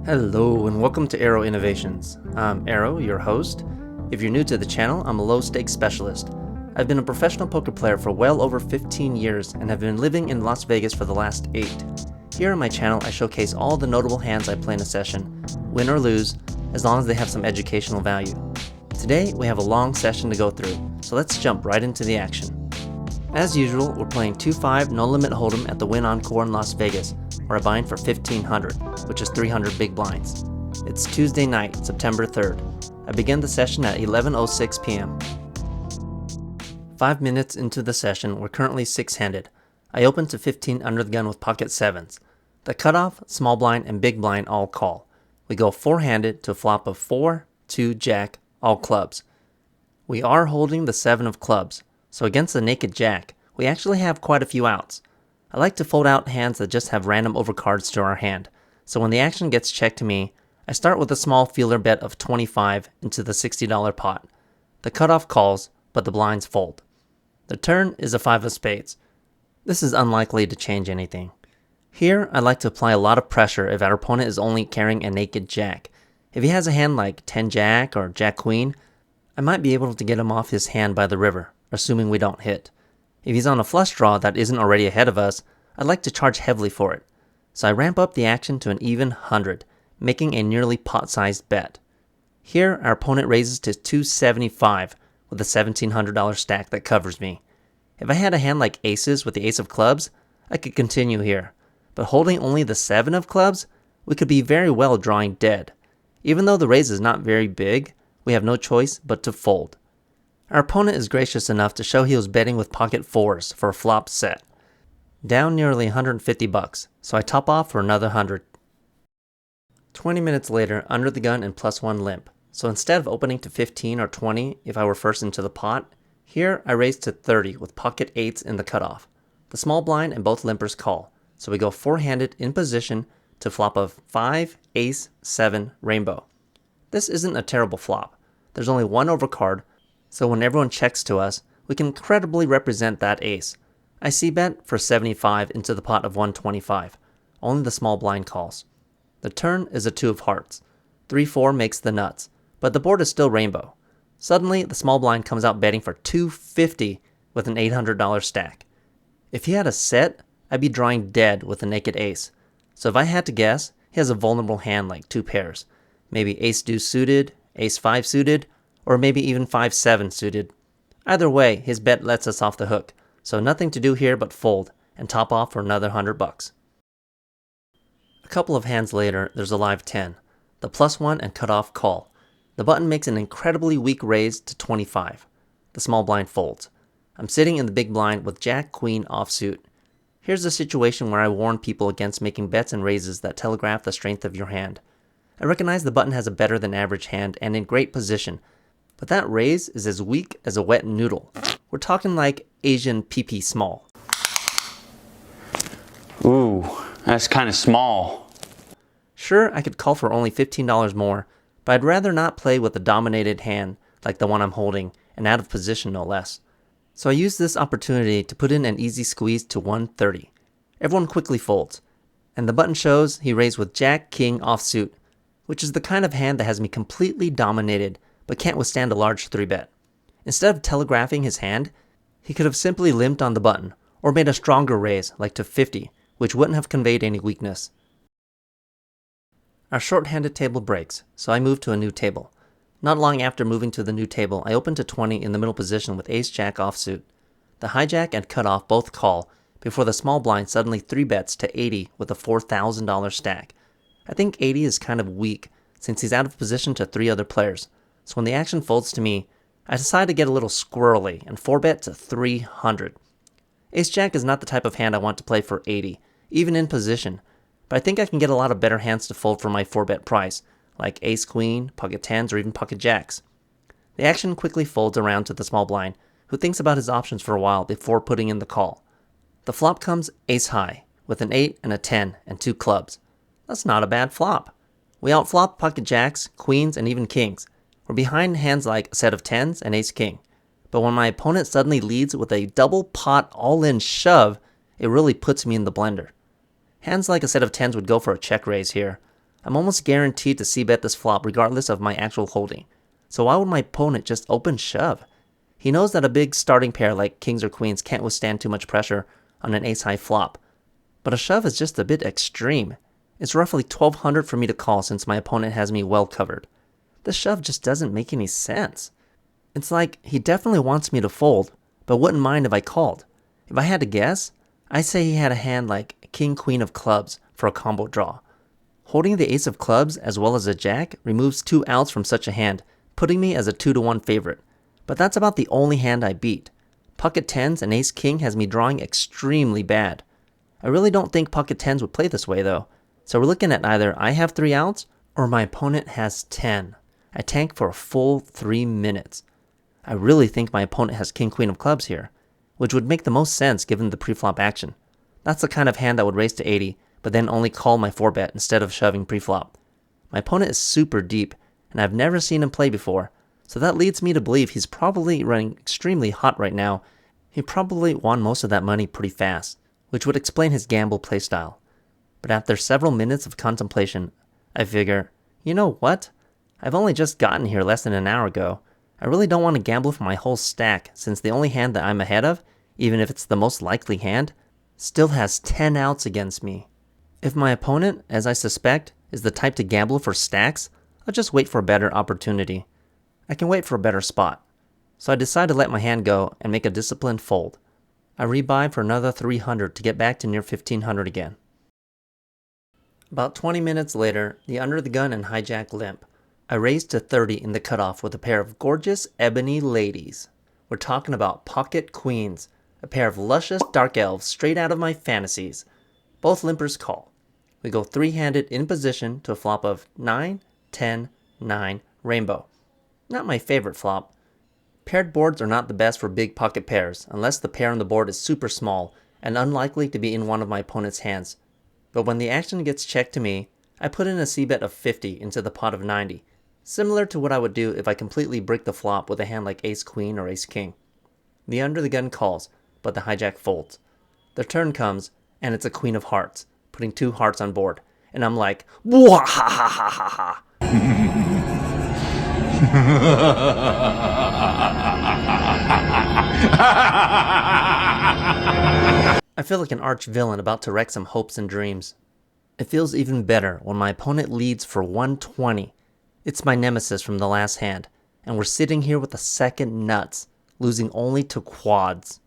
Hello and welcome to Aero Innovations. I'm Aero, your host. If you're new to the channel, I'm a low stakes specialist. I've been a professional poker player for well over 15 years and have been living in Las Vegas for the last 8. Here on my channel, I showcase all the notable hands I play in a session, win or lose, as long as they have some educational value. Today, we have a long session to go through, so let's jump right into the action. As usual, we're playing 2-5 no limit hold'em at the Wynn Encore in Las Vegas, where I bind for 1,500, which is 300 big blinds. It's Tuesday night, September 3rd. I begin the session at 11:06 p.m. 5 minutes into the session, we're currently 6-handed. I open to 15 under the gun with pocket 7s. The cutoff, small blind, and big blind all call. We go 4-handed to a flop of 4, 2, jack, all clubs. We are holding the 7 of clubs, so against the naked jack, we actually have quite a few outs. I like to fold out hands that just have random overcards to our hand, so when the action gets checked to me, I start with a small feeler bet of 25 into the $60 pot. The cutoff calls, but the blinds fold. The turn is a 5 of spades. This is unlikely to change anything. Here, I like to apply a lot of pressure if our opponent is only carrying a naked jack. If he has a hand like 10 jack or jack queen, I might be able to get him off his hand by the river, assuming we don't hit. If he's on a flush draw that isn't already ahead of us, I'd like to charge heavily for it. So I ramp up the action to an even 100, making a nearly pot-sized bet. Here, our opponent raises to 275 with a $1,700 stack that covers me. If I had a hand like aces with the ace of clubs, I could continue here. But holding only the 7 of clubs, we could be very well drawing dead. Even though the raise is not very big, we have no choice but to fold. Our opponent is gracious enough to show he was betting with pocket 4s for a flop set. Down nearly $150, so I top off for another 100. 20 minutes later, under the gun and +1 limp. So instead of opening to 15 or 20 if I were first into the pot, here I raise to 30 with pocket 8s in the cutoff. The small blind and both limpers call, so we go 4-handed in position to flop of 5, ace, 7, rainbow. This isn't a terrible flop. There's only one overcard, so when everyone checks to us, we can credibly represent that ace. I c-bet for 75 into the pot of 125. Only the small blind calls. The turn is a 2 of hearts. 3-4 makes the nuts, but the board is still rainbow. Suddenly, the small blind comes out betting for 250 with an $800 stack. If he had a set, I'd be drawing dead with a naked ace. So if I had to guess, he has a vulnerable hand like 2 pairs. Maybe ace-deuce suited, ace-5 suited, or maybe even 5-7 suited. Either way, his bet lets us off the hook, so nothing to do here but fold and top off for another $100. A couple of hands later, there's a live 10. The +1 and cutoff call. The button makes an incredibly weak raise to 25. The small blind folds. I'm sitting in the big blind with jack queen offsuit. Here's a situation where I warn people against making bets and raises that telegraph the strength of your hand. I recognize the button has a better than average hand and in great position, but that raise is as weak as a wet noodle. We're talking like Asian PP small. Ooh, that's kind of small. Sure, I could call for only $15 more, but I'd rather not play with a dominated hand like the one I'm holding and out of position no less. So I use this opportunity to put in an easy squeeze to 130. Everyone quickly folds, and the button shows he raised with jack king offsuit, which is the kind of hand that has me completely dominated but can't withstand a large 3-bet. Instead of telegraphing his hand, he could have simply limped on the button, or made a stronger raise, like to 50, which wouldn't have conveyed any weakness. Our short-handed table breaks, so I move to a new table. Not long after moving to the new table, I open to 20 in the middle position with ace-jack offsuit. The hijack and cutoff both call, before the small blind suddenly 3-bets to 80 with a $4,000 stack. I think 80 is kind of weak, since he's out of position to 3 other players. So when the action folds to me, I decide to get a little squirrely and 4-bet to 300. Ace-jack is not the type of hand I want to play for 80, even in position, but I think I can get a lot of better hands to fold for my 4-bet price, like ace-queen, pocket 10s, or even pocket jacks. The action quickly folds around to the small blind, who thinks about his options for a while before putting in the call. The flop comes ace-high, with an 8 and a 10 and 2 clubs. That's not a bad flop. We outflop pocket jacks, queens, and even kings. We're behind hands like a set of 10s and ace-king. But when my opponent suddenly leads with a double pot all-in shove, it really puts me in the blender. Hands like a set of 10s would go for a check raise here. I'm almost guaranteed to c-bet this flop regardless of my actual holding. So why would my opponent just open shove? He knows that a big starting pair like kings or queens can't withstand too much pressure on an ace-high flop. But a shove is just a bit extreme. It's roughly 1200 for me to call since my opponent has me well covered. This shove just doesn't make any sense. It's like he definitely wants me to fold, but wouldn't mind if I called. If I had to guess, I'd say he had a hand like king queen of clubs for a combo draw. Holding the ace of clubs as well as a jack removes 2 outs from such a hand, putting me as a 2-1 favorite. But that's about the only hand I beat. Pocket 10s and ace king has me drawing extremely bad. I really don't think pocket 10s would play this way though. So we're looking at either I have 3 outs or my opponent has 10. I tank for a full 3 minutes. I really think my opponent has king queen of clubs here, which would make the most sense given the preflop action. That's the kind of hand that would raise to 80, but then only call my 4-bet instead of shoving preflop. My opponent is super deep, and I've never seen him play before, so that leads me to believe he's probably running extremely hot right now. He probably won most of that money pretty fast, which would explain his gamble playstyle. But after several minutes of contemplation, I figure, you know what? I've only just gotten here less than an hour ago. I really don't want to gamble for my whole stack since the only hand that I'm ahead of, even if it's the most likely hand, still has 10 outs against me. If my opponent, as I suspect, is the type to gamble for stacks, I'll just wait for a better opportunity. I can wait for a better spot. So I decide to let my hand go and make a disciplined fold. I rebuy for another 300 to get back to near 1500 again. About 20 minutes later, the under the gun and hijack limp. I raised to 30 in the cutoff with a pair of gorgeous ebony ladies. We're talking about pocket queens, a pair of luscious dark elves straight out of my fantasies. Both limpers call. We go 3-handed in position to a flop of 9, 10, 9, rainbow. Not my favorite flop. Paired boards are not the best for big pocket pairs unless the pair on the board is super small and unlikely to be in one of my opponent's hands. But when the action gets checked to me, I put in a c-bet of 50 into the pot of 90. Similar to what I would do if I completely brick the flop with a hand like ace-queen or ace-king. The under the gun calls, but the hijack folds. The turn comes, and it's a queen of hearts, putting 2 hearts on board. And I'm like, wah ha ha ha ha ha. I feel like an arch villain about to wreck some hopes and dreams. It feels even better when my opponent leads for 120. It's my nemesis from the last hand, and we're sitting here with the second nuts, losing only to quads.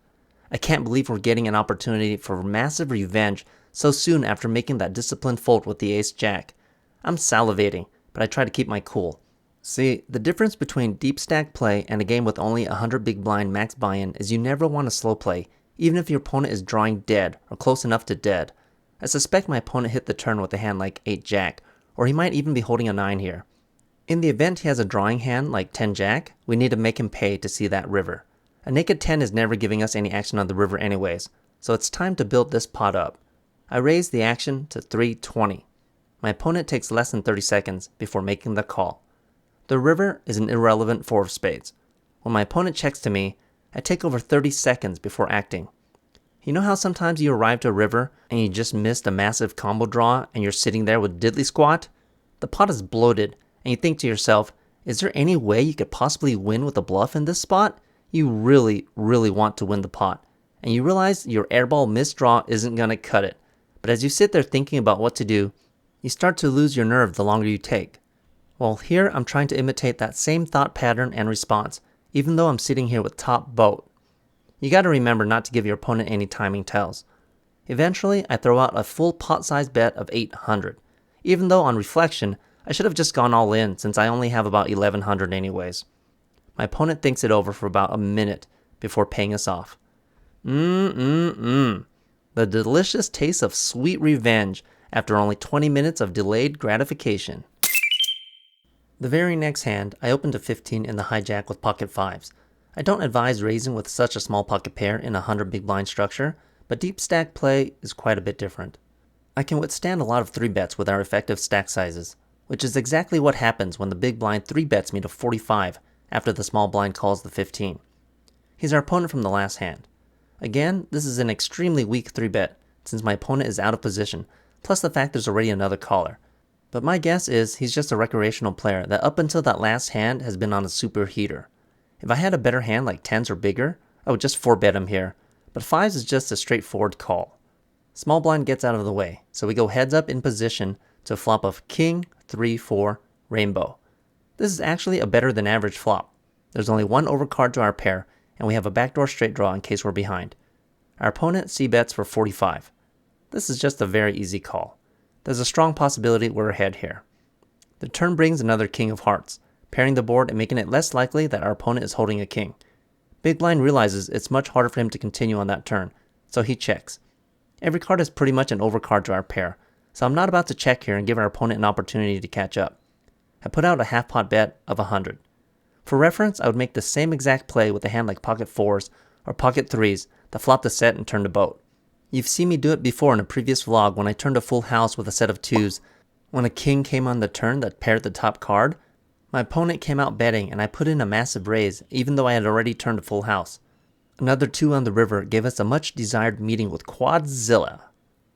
I can't believe we're getting an opportunity for massive revenge so soon after making that disciplined fold with the ace-jack. I'm salivating, but I try to keep my cool. See, the difference between deep stack play and a game with only 100 big blind max buy-in is you never want to slow play, even if your opponent is drawing dead or close enough to dead. I suspect my opponent hit the turn with a hand like 8-jack, or he might even be holding a 9 here. In the event he has a drawing hand like 10-jack, we need to make him pay to see that river. A naked 10 is never giving us any action on the river anyways, so it's time to build this pot up. I raise the action to 320. My opponent takes less than 30 seconds before making the call. The river is an irrelevant 4 of spades. When my opponent checks to me, I take over 30 seconds before acting. You know how sometimes you arrive to a river and you just missed a massive combo draw and you're sitting there with diddly squat? The pot is bloated and you think to yourself, is there any way you could possibly win with a bluff in this spot? You really, really want to win the pot. And you realize your airball missed draw isn't going to cut it. But as you sit there thinking about what to do, you start to lose your nerve the longer you take. Well, here I'm trying to imitate that same thought pattern and response, even though I'm sitting here with top boat. You gotta remember not to give your opponent any timing tells. Eventually, I throw out a full pot-sized bet of 800, even though on reflection, I should have just gone all in since I only have about 1100 anyways. My opponent thinks it over for about a minute before paying us off. The delicious taste of sweet revenge after only 20 minutes of delayed gratification. The very next hand, I open to 15 in the hijack with pocket 5s. I don't advise raising with such a small pocket pair in a 100 big blind structure, but deep stack play is quite a bit different. I can withstand a lot of 3-bets with our effective stack sizes, which is exactly what happens when the big blind 3-bets me to 45 after the small blind calls the 15. He's our opponent from the last hand. Again, this is an extremely weak 3-bet since my opponent is out of position, plus the fact there's already another caller. But my guess is he's just a recreational player that up until that last hand has been on a super heater. If I had a better hand like 10s or bigger, I would just 4-bet him here, but 5s is just a straightforward call. Small blind gets out of the way, so we go heads up in position to a flop of king, 3, 4, rainbow. This is actually a better than average flop. There's only one overcard to our pair, and we have a backdoor straight draw in case we're behind. Our opponent c-bets for 45. This is just a very easy call. There's a strong possibility we're ahead here. The turn brings another king of hearts, pairing the board and making it less likely that our opponent is holding a king. Big blind realizes it's much harder for him to continue on that turn, so he checks. Every card is pretty much an overcard to our pair, so I'm not about to check here and give our opponent an opportunity to catch up. I put out a half pot bet of 100. For reference, I would make the same exact play with a hand like pocket 4s or pocket 3s that flop the set and turn to boat. You've seen me do it before in a previous vlog when I turned a full house with a set of 2s. When a king came on the turn that paired the top card, my opponent came out betting and I put in a massive raise even though I had already turned a full house. Another 2 on the river gave us a much desired meeting with Quadzilla.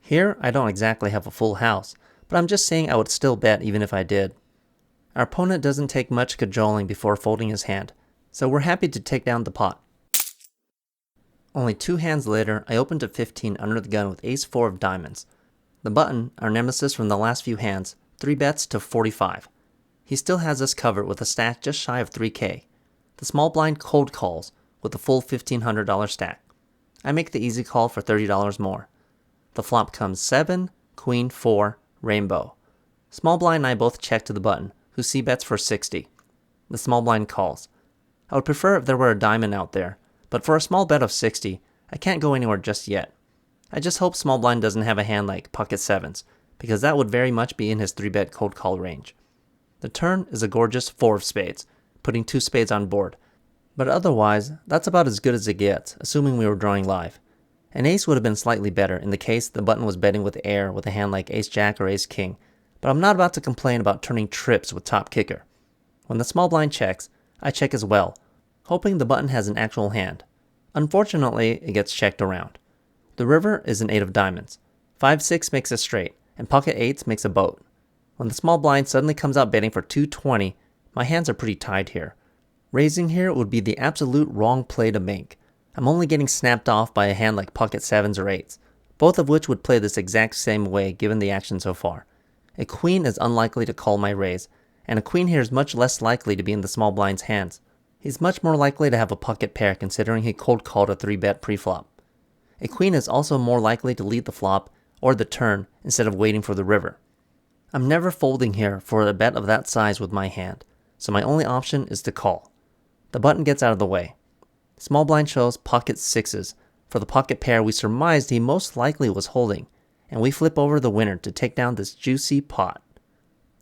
Here, I don't exactly have a full house, but I'm just saying I would still bet even if I did. Our opponent doesn't take much cajoling before folding his hand, so we're happy to take down the pot. Only 2 hands later, I opened to 15 under the gun with ace-4 of diamonds. The button, our nemesis from the last few hands, 3-bets to 45. He still has us covered with a stack just shy of 3K. The small blind cold calls with a full $1,500 stack. I make the easy call for $30 more. The flop comes 7, queen, 4, rainbow. Small blind and I both check to the button, who c-bets for 60. The small blind calls. I would prefer if there were a diamond out there, but for a small bet of 60, I can't go anywhere just yet. I just hope small blind doesn't have a hand like pocket 7s, because that would very much be in his 3-bet cold call range. The turn is a gorgeous 4 of spades, putting 2 spades on board. But otherwise, that's about as good as it gets, assuming we were drawing live. An ace would have been slightly better in the case the button was betting with air with a hand like ace-jack or ace-king, but I'm not about to complain about turning trips with top kicker. When the small blind checks, I check as well, hoping the button has an actual hand. Unfortunately, it gets checked around. The river is an 8 of diamonds. 5-6 makes a straight, and pocket 8s makes a boat. When the small blind suddenly comes out betting for 220, my hands are pretty tied here. Raising here would be the absolute wrong play to make. I'm only getting snapped off by a hand like pocket 7s or 8s, both of which would play this exact same way given the action so far. A queen is unlikely to call my raise, and a queen here is much less likely to be in the small blind's hands. He's much more likely to have a pocket pair considering he cold called a 3-bet pre-flop. A queen is also more likely to lead the flop or the turn instead of waiting for the river. I'm never folding here for a bet of that size with my hand, so my only option is to call. The button gets out of the way. Small blind shows pocket 6s. For the pocket pair we surmised he most likely was holding, and we flip over the winner to take down this juicy pot.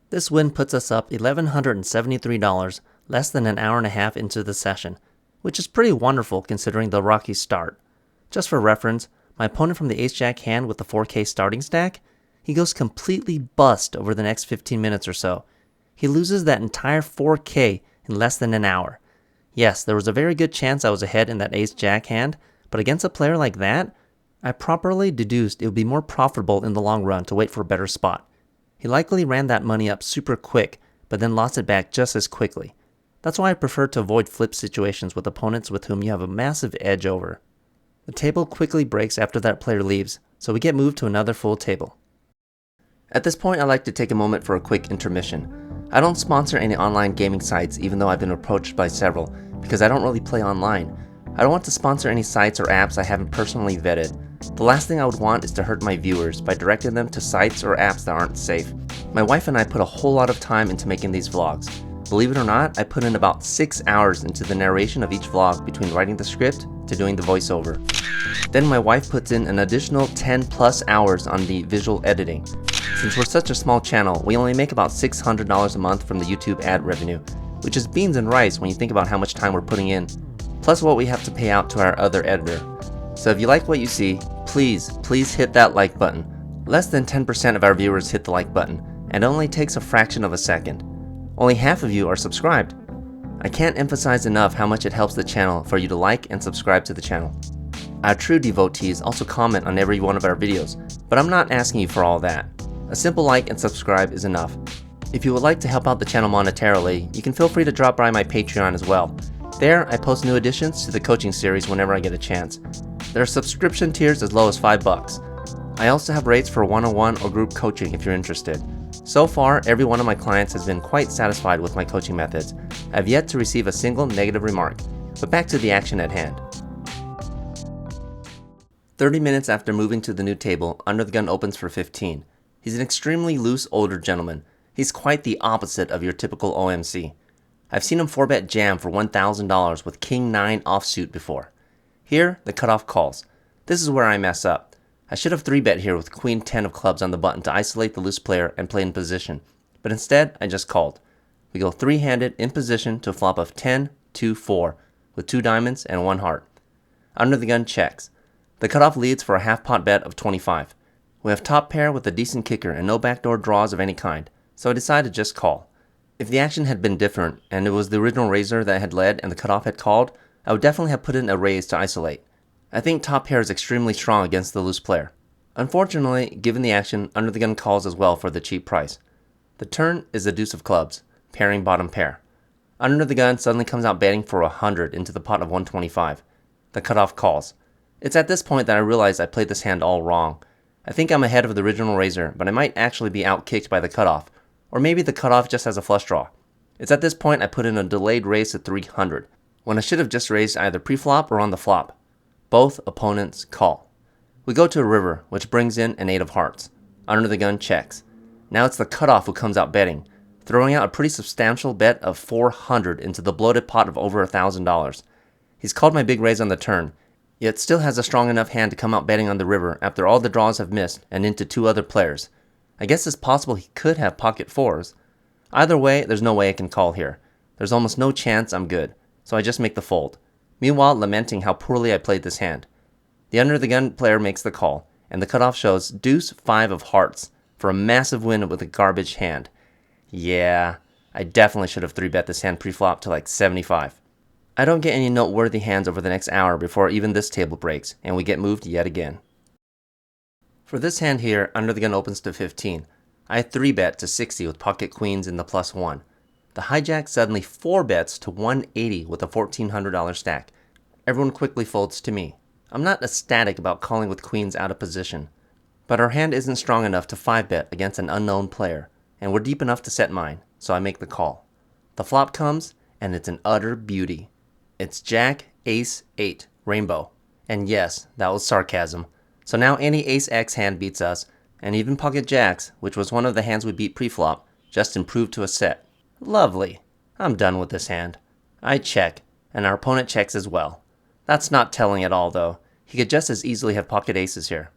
This win puts us up $1,173 less than an hour and a half into the session, which is pretty wonderful considering the rocky start. Just for reference, my opponent from the ace-jack hand with the 4K starting stack, he goes completely bust over the next 15 minutes or so. He loses that entire 4K in less than an hour. Yes, there was a very good chance I was ahead in that ace-jack hand, but against a player like that, I properly deduced it would be more profitable in the long run to wait for a better spot. He likely ran that money up super quick, but then lost it back just as quickly. That's why I prefer to avoid flip situations with opponents with whom you have a massive edge over. The table quickly breaks after that player leaves, so we get moved to another full table. At this point, I'd like to take a moment for a quick intermission. I don't sponsor any online gaming sites even though I've been approached by several, because I don't really play online. I don't want to sponsor any sites or apps I haven't personally vetted. The last thing I would want is to hurt my viewers by directing them to sites or apps that aren't safe. My wife and I put a whole lot of time into making these vlogs. Believe it or not, I put in about 6 hours into the narration of each vlog between writing the script to doing the voiceover. Then my wife puts in an additional 10 plus hours on the visual editing. Since we're such a small channel, we only make about $600 a month from the YouTube ad revenue, which is beans and rice when you think about how much time we're putting in, plus what we have to pay out to our other editor. So if you like what you see, please hit that like button. Less than 10% of our viewers hit the like button, and it only takes a fraction of a second. Only half of you are subscribed. I can't emphasize enough how much it helps the channel for you to like and subscribe to the channel. Our true devotees also comment on every one of our videos, but I'm not asking you for all that. A simple like and subscribe is enough. If you would like to help out the channel monetarily, you can feel free to drop by my Patreon as well. There, I post new additions to the coaching series whenever I get a chance. There are subscription tiers as low as $5. I also have rates for one-on-one or group coaching if you're interested. So far, every one of my clients has been quite satisfied with my coaching methods. I have yet to receive a single negative remark. But back to the action at hand. 30 minutes after moving to the new table, Under the Gun opens for 15. He's an extremely loose older gentleman. He's quite the opposite of your typical OMC. I've seen him 4-bet jam for $1,000 with King 9 offsuit before. Here, the cutoff calls. This is where I mess up. I should have 3-bet here with Queen 10 of clubs on the button to isolate the loose player and play in position. But instead, I just called. We go 3-handed in position to a flop of 10, 2, 4, with 2 diamonds and 1 heart. Under the Gun checks. The cutoff leads for a half-pot bet of 25. We have top pair with a decent kicker and no backdoor draws of any kind, so I decided to just call. If the action had been different, and it was the original raiser that had led and the cutoff had called, I would definitely have put in a raise to isolate. I think top pair is extremely strong against the loose player. Unfortunately, given the action, Under the Gun calls as well for the cheap price. The turn is the deuce of clubs, pairing bottom pair. Under the Gun suddenly comes out betting for 100 into the pot of 125. The cutoff calls. It's at this point that I realize I played this hand all wrong. I think I'm ahead of the original raiser, but I might actually be outkicked by the cutoff. Or maybe the cutoff just has a flush draw. It's at this point I put in a delayed raise to 300, when I should have just raised either pre-flop or on the flop. Both opponents call. We go to a river, which brings in an 8 of hearts. Under the Gun checks. Now it's the cutoff who comes out betting, throwing out a pretty substantial bet of 400 into the bloated pot of over $1,000. He's called my big raise on the turn, yet still has a strong enough hand to come out betting on the river after all the draws have missed and into 2 other players. I guess it's possible he could have pocket 4s. Either way, there's no way I can call here. There's almost no chance I'm good, so I just make the fold, meanwhile lamenting how poorly I played this hand. The Under the Gun player makes the call, and the cutoff shows deuce 5 of hearts for a massive win with a garbage hand. Yeah, I definitely should have 3-bet this hand pre-flop to like 75. I don't get any noteworthy hands over the next hour before even this table breaks, and we get moved yet again. For this hand here, Under the Gun opens to 15. I 3-bet to 60 with pocket queens in the +1. The hijack suddenly 4-bets to 180 with a $1,400 stack. Everyone quickly folds to me. I'm not ecstatic about calling with queens out of position, but our hand isn't strong enough to 5-bet against an unknown player, and we're deep enough to set mine, so I make the call. The flop comes, and it's an utter beauty. It's Jack, Ace, 8, Rainbow. And yes, that was sarcasm. So now any Ace X hand beats us, and even Pocket Jacks, which was one of the hands we beat pre-flop, just improved to a set. Lovely. I'm done with this hand. I check, and our opponent checks as well. That's not telling at all though. He could just as easily have Pocket Aces here.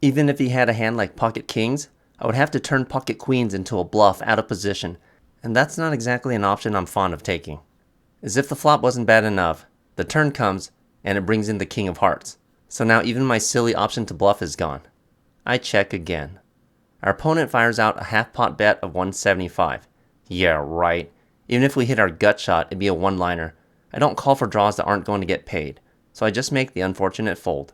Even if he had a hand like Pocket Kings, I would have to turn Pocket Queens into a bluff out of position, and that's not exactly an option I'm fond of taking. As if the flop wasn't bad enough, the turn comes, and it brings in the King of Hearts. So now even my silly option to bluff is gone. I check again. Our opponent fires out a half-pot bet of 175. Yeah, right. Even if we hit our gut shot, it'd be a one-liner. I don't call for draws that aren't going to get paid, so I just make the unfortunate fold.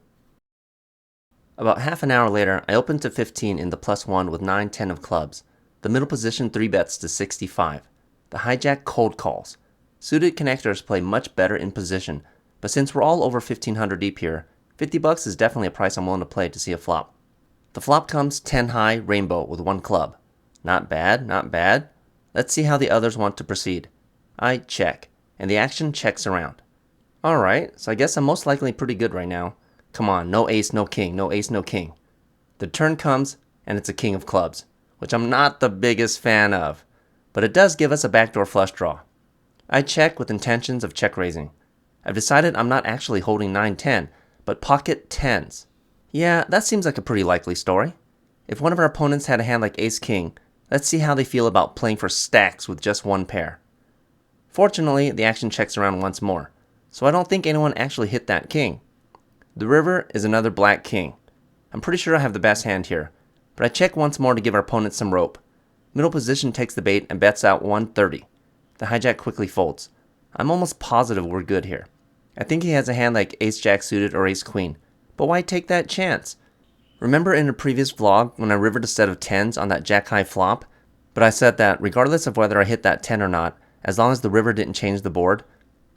About half an hour later, I open to 15 in the +1 with 9, 10 of clubs. The middle position 3-bets to 65. The hijack cold calls. Suited connectors play much better in position, but since we're all over 1500 deep here, $50 is definitely a price I'm willing to play to see a flop. The flop comes 10 high, Rainbow with 1 club. Not bad, not bad. Let's see how the others want to proceed. I check, and the action checks around. Alright, so I guess I'm most likely pretty good right now. Come on, no ace, no king, no ace, no king. The turn comes, and it's a King of Clubs, which I'm not the biggest fan of, but it does give us a backdoor flush draw. I check with intentions of check raising. I've decided I'm not actually holding 9-10, but pocket 10s. Yeah, that seems like a pretty likely story. If one of our opponents had a hand like Ace-King, let's see how they feel about playing for stacks with just one pair. Fortunately, the action checks around once more, so I don't think anyone actually hit that king. The river is another black king. I'm pretty sure I have the best hand here, but I check once more to give our opponent some rope. Middle position takes the bait and bets out 130. The hijack quickly folds. I'm almost positive we're good here. I think he has a hand like Ace-Jack suited or Ace-Queen, but why take that chance? Remember in a previous vlog when I rivered a set of 10s on that jack high flop? But I said that regardless of whether I hit that 10 or not, as long as the river didn't change the board,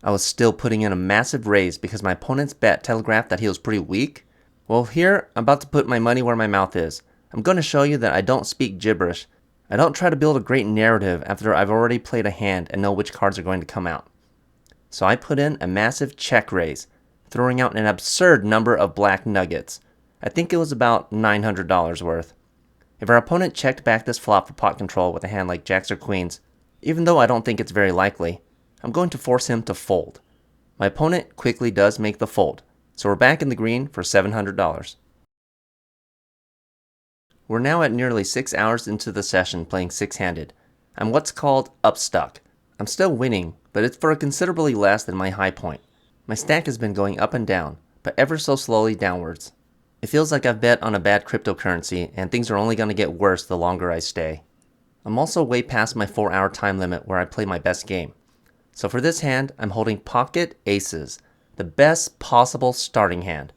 I was still putting in a massive raise because my opponent's bet telegraphed that he was pretty weak. Well, here I'm about to put my money where my mouth is. I'm going to show you that I don't speak gibberish. I don't try to build a great narrative after I've already played a hand and know which cards are going to come out. So I put in a massive check raise, throwing out an absurd number of black nuggets. I think it was about $900 worth. If our opponent checked back this flop for pot control with a hand like jacks or queens, even though I don't think it's very likely, I'm going to force him to fold. My opponent quickly does make the fold, so we're back in the green for $700. We're now at nearly 6 hours into the session playing six-handed. I'm what's called upstuck. I'm still winning, but it's for considerably less than my high point. My stack has been going up and down, but ever so slowly downwards. It feels like I've bet on a bad cryptocurrency and things are only going to get worse the longer I stay. I'm also way past my 4-hour time limit where I play my best game. So for this hand, I'm holding pocket aces, the best possible starting hand.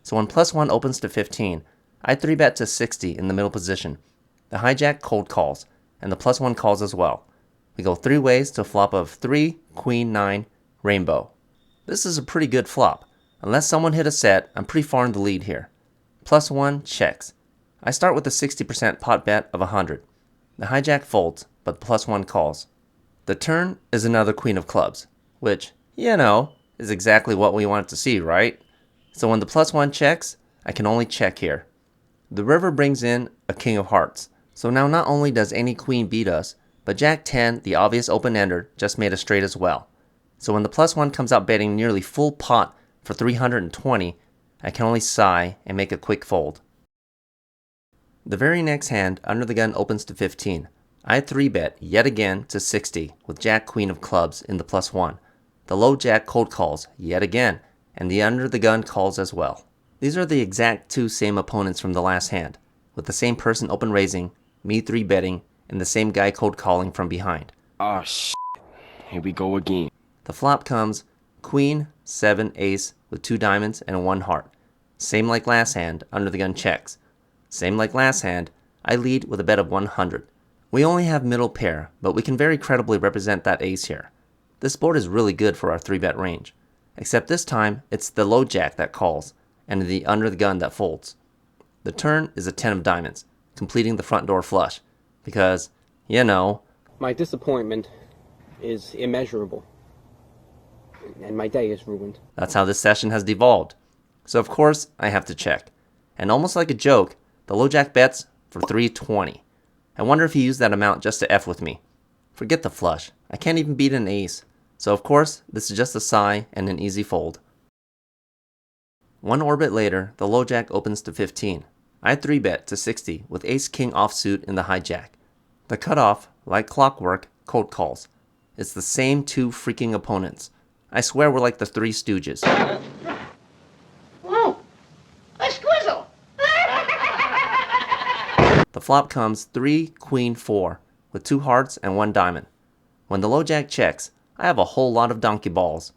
So when +1 opens to 15, I 3-bet to 60 in the middle position. The hijack cold calls, and the +1 calls as well. We go 3 ways to a flop of 3, queen, 9, rainbow. This is a pretty good flop. Unless someone hit a set, I'm pretty far in the lead here. +1 checks. I start with a 60% pot bet of 100. The hijack folds, but the +1 calls. The turn is another queen of clubs, which, is exactly what we wanted to see, right? So when the +1 checks, I can only check here. The river brings in a king of hearts. So now not only does any queen beat us, but jack 10, the obvious open-ender, just made a straight as well. So when the +1 comes out betting nearly full pot for 320, I can only sigh and make a quick fold. The very next hand, under the gun, opens to 15. I 3-bet yet again to 60 with jack queen of clubs in the +1. The low jack cold calls yet again, and the under the gun calls as well. These are the exact two same opponents from the last hand, with the same person open raising, me 3-betting, and the same guy cold calling from behind. Oh shit, here we go again. The flop comes queen, 7, ace with 2 diamonds and 1 heart. Same like last hand, under the gun checks. Same like last hand, I lead with a bet of 100. We only have middle pair, but we can very credibly represent that ace here. This board is really good for our 3-bet range. Except this time, it's the low jack that calls, and the under the gun that folds. The turn is a 10 of diamonds, completing the front door flush. Because, my disappointment is immeasurable. And my day is ruined. That's how this session has devolved. So of course, I have to check. And almost like a joke, the low jack bets for 320. I wonder if he used that amount just to F with me. Forget the flush. I can't even beat an ace. So of course, this is just a sigh and an easy fold. 1 orbit later, the low jack opens to 15. I 3-bet to 60 with ace-king offsuit in the hijack. The cutoff, like clockwork, cold calls. It's the same 2 freaking opponents. I swear we're like the 3 Stooges. Whoa! A squizzle! The flop comes 3, queen, 4, with 2 hearts and 1 diamond. When the low jack checks, I have a whole lot of donkey balls.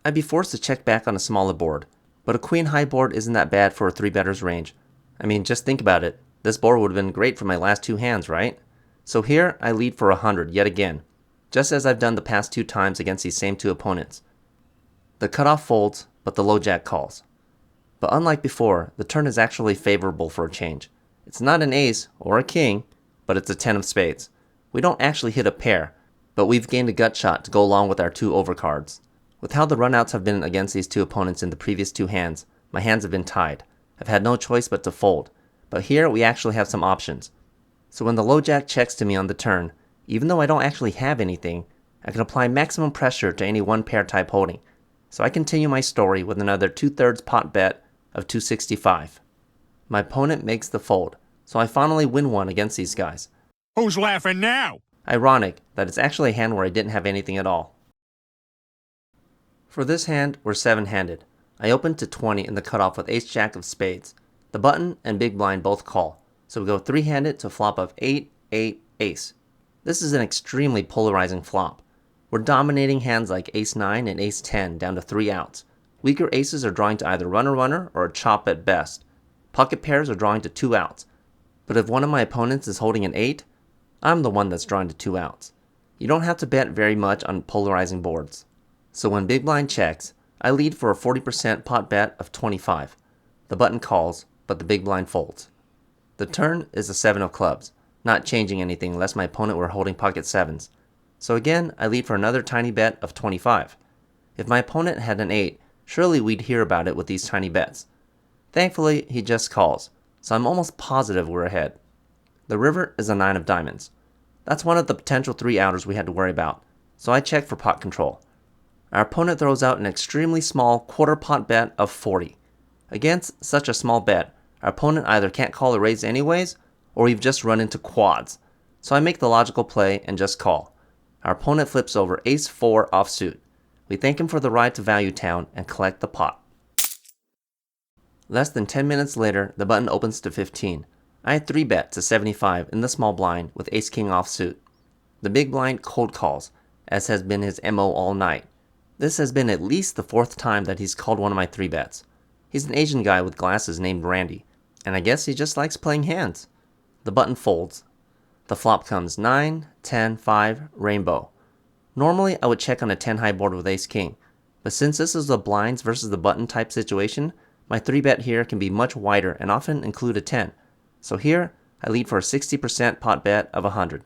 I'd be forced to check back on a smaller board, but a queen high board isn't that bad for a 3-better's range. I mean, just think about it. This board would have been great for my last 2 hands, right? So here, I lead for 100 yet again, just as I've done the past 2 times against these same 2 opponents. The cutoff folds, but the low jack calls. But unlike before, the turn is actually favorable for a change. It's not an ace or a king, but it's a 10 of spades. We don't actually hit a pair, but we've gained a gut shot to go along with our 2 overcards. With how the runouts have been against these 2 opponents in the previous 2 hands, my hands have been tied. I've had no choice but to fold, but here we actually have some options. So when the low jack checks to me on the turn, even though I don't actually have anything, I can apply maximum pressure to any 1 pair type holding. So I continue my story with another 2/3 pot bet of 265. My opponent makes the fold, so I finally win one against these guys. Who's laughing now? Ironic that it's actually a hand where I didn't have anything at all. For this hand, we're 7-handed. I open to 20 in the cutoff with ace-jack of spades. The button and big blind both call, so we go 3-handed to a flop of 8, 8, ace. This is an extremely polarizing flop. We're dominating hands like ace-9 and ace-10 down to 3 outs. Weaker aces are drawing to either runner-runner or a chop at best. Pocket pairs are drawing to 2 outs. But if one of my opponents is holding an 8, I'm the one that's drawing to 2 outs. You don't have to bet very much on polarizing boards. So when big blind checks, I lead for a 40% pot bet of 25. The button calls, but the big blind folds. The turn is a 7 of clubs, not changing anything unless my opponent were holding pocket 7s. So again, I lead for another tiny bet of 25. If my opponent had an 8, surely we'd hear about it with these tiny bets. Thankfully, he just calls, so I'm almost positive we're ahead. The river is a 9 of diamonds. That's one of the potential 3-outers we had to worry about, so I check for pot control. Our opponent throws out an extremely small quarter pot bet of 40. Against such a small bet, our opponent either can't call or raise anyways, or we've just run into quads. So I make the logical play and just call. Our opponent flips over ace-4 offsuit. We thank him for the ride to Value Town and collect the pot. Less than 10 minutes later, the button opens to 15. I 3-bet to 75 in the small blind with ace-king offsuit. The big blind cold calls, as has been his MO all night. This has been at least the 4th time that he's called one of my 3-bets. He's an Asian guy with glasses named Randy, and I guess he just likes playing hands. The button folds. The flop comes 9, 10, 5, rainbow. Normally I would check on a 10 high board with ace-king, but since this is a blinds versus the button type situation, my 3-bet here can be much wider and often include a 10. So here, I lead for a 60% pot bet of 100.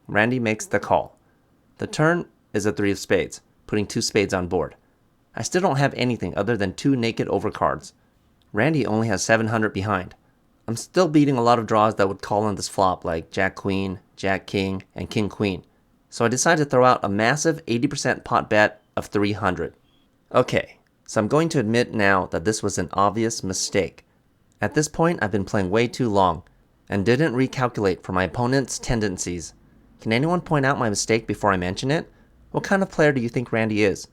Randy makes the call. The turn is a 3 of spades, putting 2 spades on board. I still don't have anything other than 2 naked overcards. Randy only has 700 behind. I'm still beating a lot of draws that would call on this flop like Jack-Queen, Jack-King, and King-Queen. So I decided to throw out a massive 80% pot bet of 300. Okay, so I'm going to admit now that this was an obvious mistake. At this point, I've been playing way too long and didn't recalculate for my opponent's tendencies. Can anyone point out my mistake before I mention it? What kind of player do you think Randy is?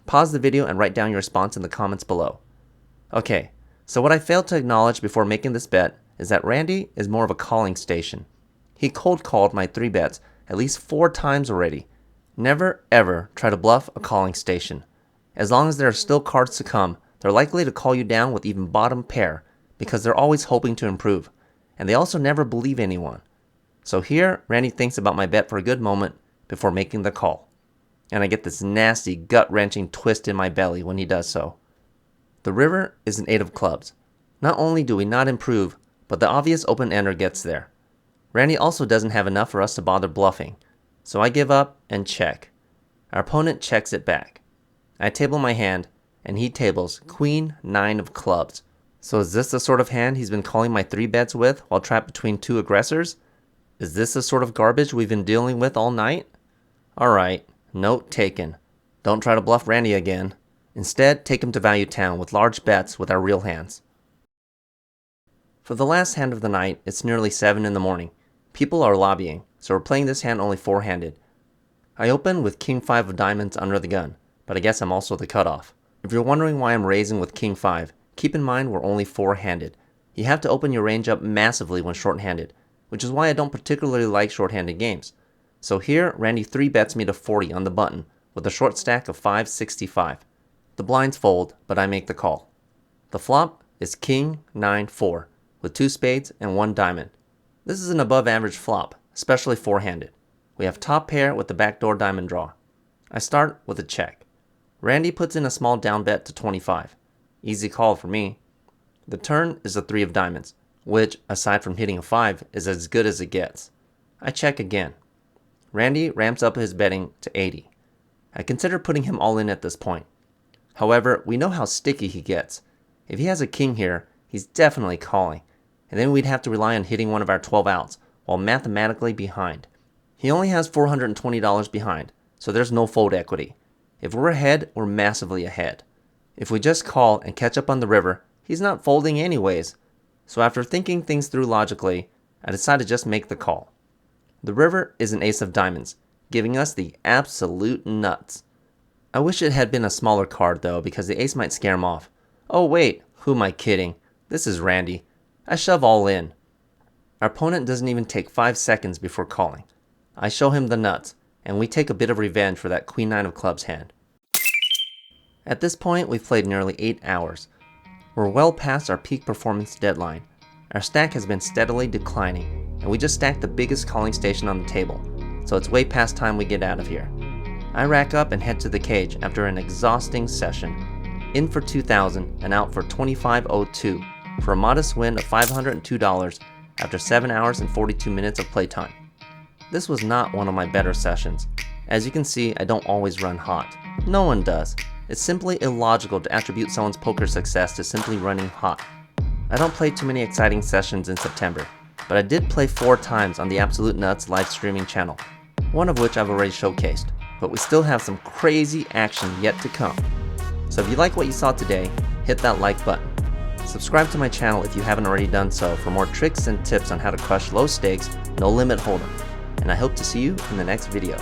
Pause the video and write down your response in the comments below. Okay, so what I failed to acknowledge before making this bet is that Randy is more of a calling station. He cold called my 3-bets at least 4 times already. Never ever try to bluff a calling station. As long as there are still cards to come, they're likely to call you down with even bottom pair because they're always hoping to improve, and they also never believe anyone. So here, Randy thinks about my bet for a good moment before making the call. And I get this nasty, gut-wrenching twist in my belly when he does so. The river is an 8 of clubs. Not only do we not improve, but the obvious open-ender gets there. Randy also doesn't have enough for us to bother bluffing, so I give up and check. Our opponent checks it back. I table my hand, and he tables Queen 9 of clubs. So is this the sort of hand he's been calling my 3-bets with while trapped between 2 aggressors? Is this the sort of garbage we've been dealing with all night? Alright. Note taken. Don't try to bluff Randy again. Instead, take him to Value Town with large bets with our real hands. For the last hand of the night, it's nearly 7 in the morning. People are lobbying, so we're playing this hand only 4-handed. I open with King 5 of diamonds under the gun, but I guess I'm also the cutoff. If you're wondering why I'm raising with King 5, keep in mind we're only 4-handed. You have to open your range up massively when short-handed, which is why I don't particularly like short-handed games. So here, Randy 3-bets me to 40 on the button with a short stack of 565. The blinds fold, but I make the call. The flop is King 9-4 with 2 spades and 1 diamond. This is an above average flop, especially 4-handed. We have top pair with the backdoor diamond draw. I start with a check. Randy puts in a small down bet to 25. Easy call for me. The turn is a 3 of diamonds, which, aside from hitting a 5, is as good as it gets. I check again. Randy ramps up his betting to 80. I consider putting him all in at this point. However, we know how sticky he gets. If he has a king here, he's definitely calling, and then we'd have to rely on hitting one of our 12 outs while mathematically behind. He only has $420 behind, so there's no fold equity. If we're ahead, we're massively ahead. If we just call and catch up on the river, he's not folding anyways. So after thinking things through logically, I decide to just make the call. The river is an ace of diamonds, giving us the absolute nuts. I wish it had been a smaller card though, because the ace might scare him off. Oh wait, who am I kidding? This is Randy. I shove all in. Our opponent doesn't even take 5 seconds before calling. I show him the nuts, and we take a bit of revenge for that Queen 9 of clubs hand. At this point, we've played nearly 8 hours. We're well past our peak performance deadline. Our stack has been steadily declining, and we just stacked the biggest calling station on the table, so it's way past time we get out of here. I rack up and head to the cage after an exhausting session. In for 2,000 and out for 2502 for a modest win of $502 after 7 hours and 42 minutes of playtime. This was not one of my better sessions. As you can see, I don't always run hot. No one does. It's simply illogical to attribute someone's poker success to simply running hot. I don't play too many exciting sessions in September, but I did play 4 times on the Absolute Nuts live streaming channel, one of which I've already showcased, but we still have some crazy action yet to come. So if you like what you saw today, hit that like button. Subscribe to my channel if you haven't already done so for more tricks and tips on how to crush low stakes, no limit hold'em. And I hope to see you in the next video.